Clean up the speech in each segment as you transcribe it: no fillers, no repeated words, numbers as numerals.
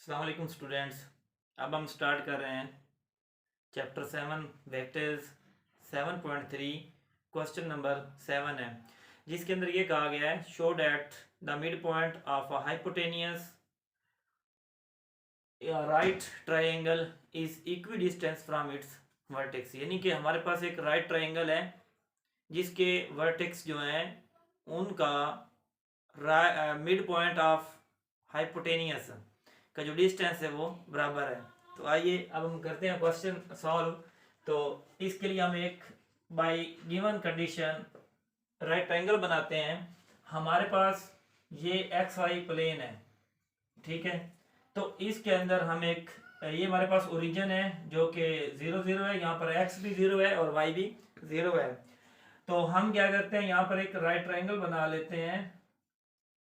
अस्सलाम वालेकुम स्टूडेंट्स। अब हम स्टार्ट कर रहे हैं चैप्टर 7 वेक्टर्स 7.3। क्वेश्चन नंबर 7 है जिसके अंदर ये कहा गया है show that the mid point of a hypotenuse right triangle is equi distance from its vertex. यानी कि हमारे पास एक राइट ट्रायंगल है जिसके वर्टेक्स जो हैं उनका मिड पॉइंट ऑफ हाइपोटेनियस का जो डिस्टेंस है वो बराबर है। तो आइए अब हम करते हैं क्वेश्चन सॉल्व। तो इसके लिए हम एक bye given condition right triangle बनाते हैं। हमारे पास ये एक्स वाई प्लेन है, ठीक है। तो इसके अंदर हम एक ये हमारे पास ओरिजिन है जो कि 0 0 है, यहाँ पर एक्स भी 0 है और वाई भी 0 है। तो हम क्या करते हैं, यहाँ पर एक राइट ट्रायंगल बना लेते हैं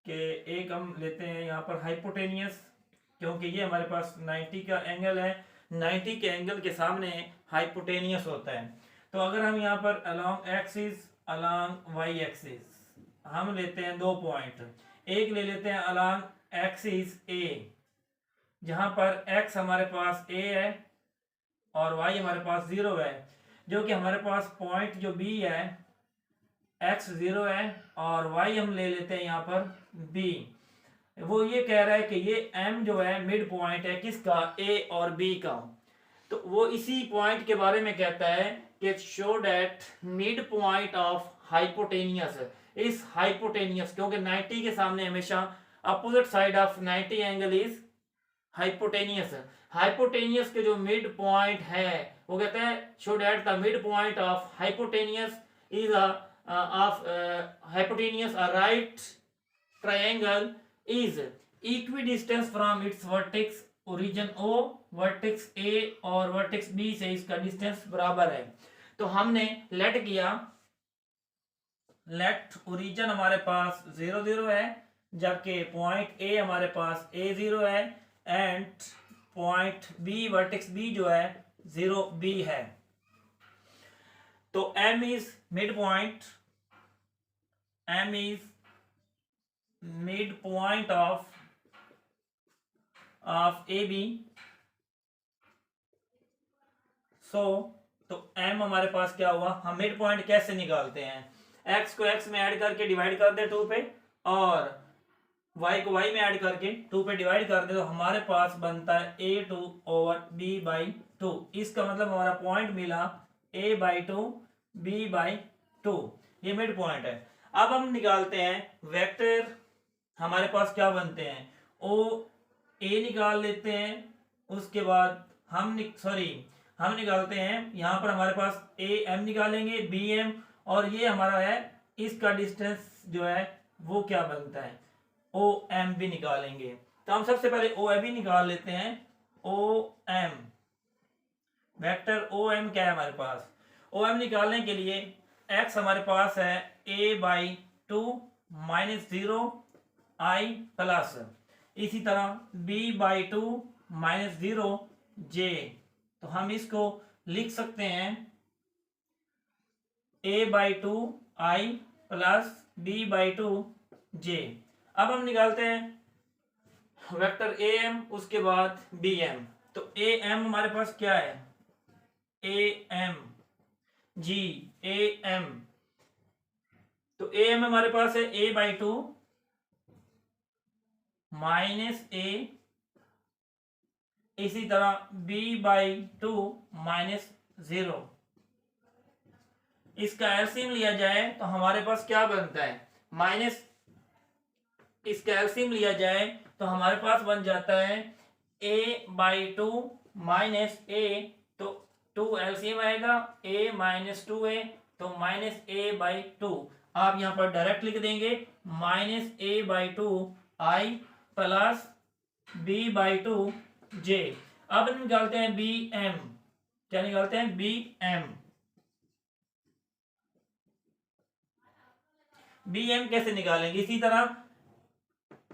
कि एक हम लेते हैं यहाँ पर हाइपोटेनियस, क्योंकि ये हमारे पास 90 का एंगल है। 90 के एंगल के सामने हाइपोटेनियस होता है। तो अगर हम यहाँ पर along axis along Y axis हम लेते हैं दो पॉइंट, एक ले लेते हैं अलोंग एक्सिस ए जहां पर एक्स हमारे पास ए है और वाई हमारे पास 0 है, जो कि हमारे पास पॉइंट जो बी है एक्स 0 है और वाई हम ले लेते हैं यहाँ पर बी। वो ये कह रहा है कि ये एम जो है मिड पॉइंट है किसका, ए और बी का। तो वो इसी पॉइंट के बारे में कहता है कि show that mid point of hypotenuse, इस हाइपोटेनियस, क्योंकि 90 के सामने हमेशा opposite side of 90 angle is hypotenuse. Hypotenuse के जो मिड पॉइंट है वो कहता है show that the mid point of hypotenuse is of hypotenuse a right triangle is equidistant from its vertex origin O, vertex A और vertex B से इसका distance बराबर है। तो हमने लेट किया, लेट ओरिजिन हमारे पास 0 0 है, जबकि पॉइंट A हमारे पास A 0 है and point B vertex B जो है 0 B है। तो M is midpoint, M is mid point of A B. So तो m हमारे पास क्या हुआ, हम मिड पॉइंट कैसे निकालते हैं, x को x में ऐड करके डिवाइड कर दे 2 पे और y को y में ऐड करके 2 पे डिवाइड कर दे, तो हमारे पास बनता है a2 ओवर b/2। इसका मतलब हमारा पॉइंट मिला a/2 b/2, ये मिड पॉइंट है। अब हम निकालते हैं वेक्टर, हमारे पास क्या बनते हैं, ओ ए निकाल लेते हैं, उसके बाद हम निकालते हैं यहाँ पर हमारे पास ए एम निकालेंगे बी एम, और ये हमारा है इसका डिस्टेंस जो है वो क्या बनता है ओ एम भी निकालेंगे। तो हम सबसे पहले ओ एम भी निकाल लेते हैं। O M vector O M क्या है हमारे पास, ओ एम निकालने के लिए एक्स हमारे पास है a/2 -0 i प्लस, इसी तरह b/2 -0 j। तो हम इसको लिख सकते हैं a/2 i plus b/2 j। अब हम निकालते हैं वेक्टर ए एम, उसके बाद बी एम। तो ए एम हमारे पास क्या है, A M G A M. तो ए एम हमारे पास है a/2 -a, इसी तरह b/2 -0। इसका एलसीएम लिया जाए तो हमारे पास क्या बनता है, माइनस, इसका एलसीएम लिया जाए तो हमारे पास बन जाता है a/2 -a, तो 2 एलसीएम आएगा a -2a, तो -a/2। आप यहां पर डायरेक्ट लिख देंगे -a/2 i plus b/2 j। अब निकालते हैं बी एम, क्या निकालते हैं बी एम। बी एम कैसे निकालेंगे, इसी तरह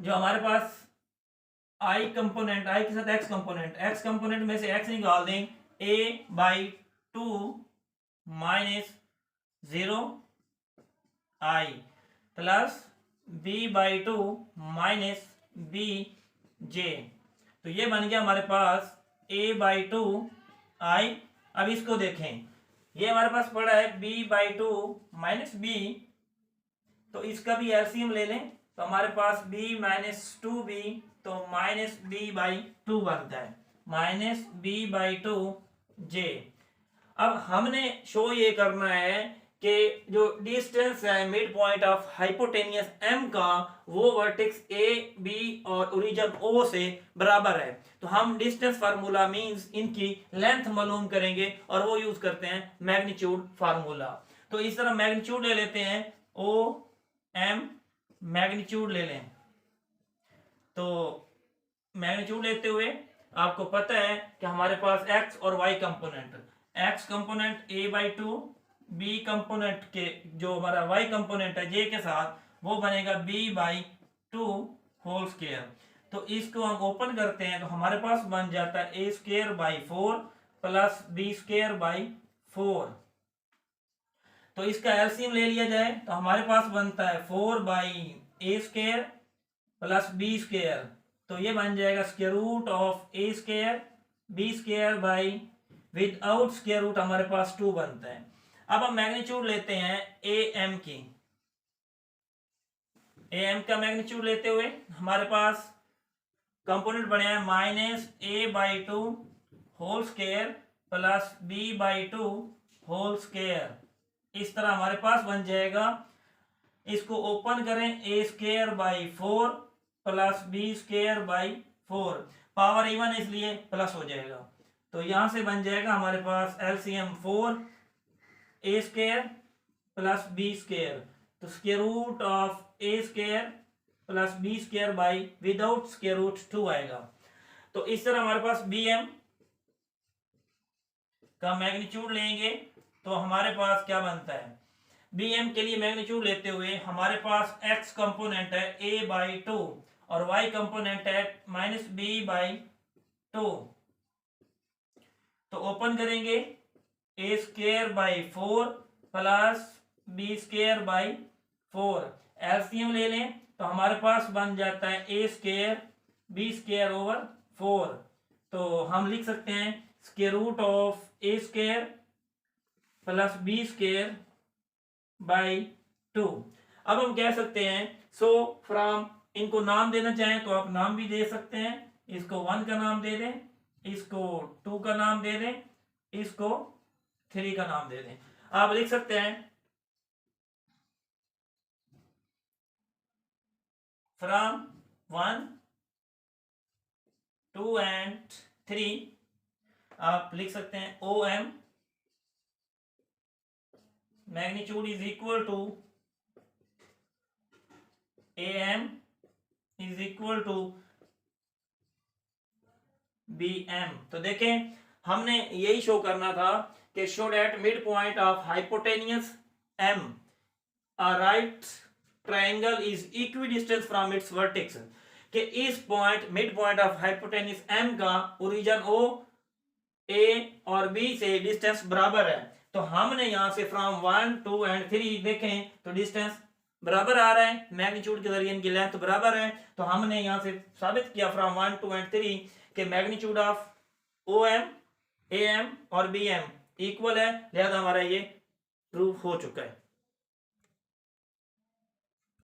जो हमारे पास आई कंपोनेंट, आई के साथ एक्स कंपोनेंट, एक्स कंपोनेंट में से एक्स निकाल दें, a/2 -0 i plus b/2 -b j। तो ये बन गया हमारे पास a/2 i। अब इसको देखें, ये हमारे पास पड़ा है b/2 माइनस b, तो इसका भी एलसीएम ले लें तो हमारे पास b माइनस 2b, तो माइनस b/2 बनता है, माइनस b/2 j। अब हमने शो ये करना है कि जो डिस्टेंस है mid point of hypotenuse m का, वो वर्टेक्स a b और ओरिजिन o से बराबर है। तो हम डिस्टेंस फार्मूला मींस इनकी लेंथ मालूम करेंगे और वो यूज करते हैं मैग्नीट्यूड फार्मूला। तो इस तरह मैग्नीट्यूड ले लेते हैं, o m मैग्नीट्यूड ले लें। तो मैग्नीट्यूड लेते हुए आपको पता है कि हमारे पास x और y component, x component a/2, b component के जो हमारा y कंपोनेंट है j के साथ, वो बनेगा b/2 होल स्क्वायर। तो इसको हम ओपन करते हैं तो हमारे पास बन जाता है a²/4 प्लस b²/4। तो इसका एलसीएम ले लिया जाए तो हमारे पास बनता है 4/a² प्लस b², तो ये बन जाएगा square root of a² b² by without square root हमारे पास 2 बनता है। अब हम मैग्नीट्यूड लेते हैं am की, am का मैग्नीट्यूड लेते हुए हमारे पास कंपोनेंट बने हैं minus a/2 whole square plus b/2 whole square. इस तरह हमारे पास बन जाएगा, इसको ओपन करें a²/4 plus b²/4, power even इसलिए प्लस हो जाएगा। तो यहां से बन जाएगा हमारे पास एलसीएम 4 a² प्लस b², तो square root of a² plus b² by without square root 2 आएगा। तो इस तरह हमारे पास bm का मैग्नीट्यूड लेंगे तो हमारे पास क्या बनता है, bm के लिए मैग्नीट्यूड लेते हुए हमारे पास x कंपोनेंट है a/2 और y कंपोनेंट है माइनस b/2। तो ओपन करेंगे a²/4 प्लस b²/4, एलसीएम ले लें तो हमारे पास बन जाता है a² b²/4। तो हम लिख सकते हैं square root of a² plus b²/2। अब हम कह सकते हैं सो फ्रॉम, इनको नाम देना चाहें तो आप नाम भी दे सकते हैं, इसको 1 का नाम दे दें, इसको 2 का नाम दे दें, इसको 3 का नाम दे दें। आप लिख सकते हैं फ्रॉम 1 2 एंड 3, आप लिख सकते हैं OM magnitude is equal to AM is equal to BM। तो देखें हमने यही शो करना था कि show that mid point of hypotenuse M a right triangle is equidistance from its vertex, कि इस point mid point of hypotenuse M का ओरिजिन O A और B से डिस्टेंस बराबर है। तो हमने यहां से फ्रॉम 1 2 एंड 3 देखें तो डिस्टेंस बराबर आ रहा है, मैग्नीट्यूड के जरिए इनकी लेंथ बराबर है। तो हमने यहां से साबित किया फ्रॉम 1 2 एंड 3 के मैग्नीट्यूड ऑफ OM AM और BM इक्वल है, लिहाजा हमारा ये प्रूफ हो चुका है।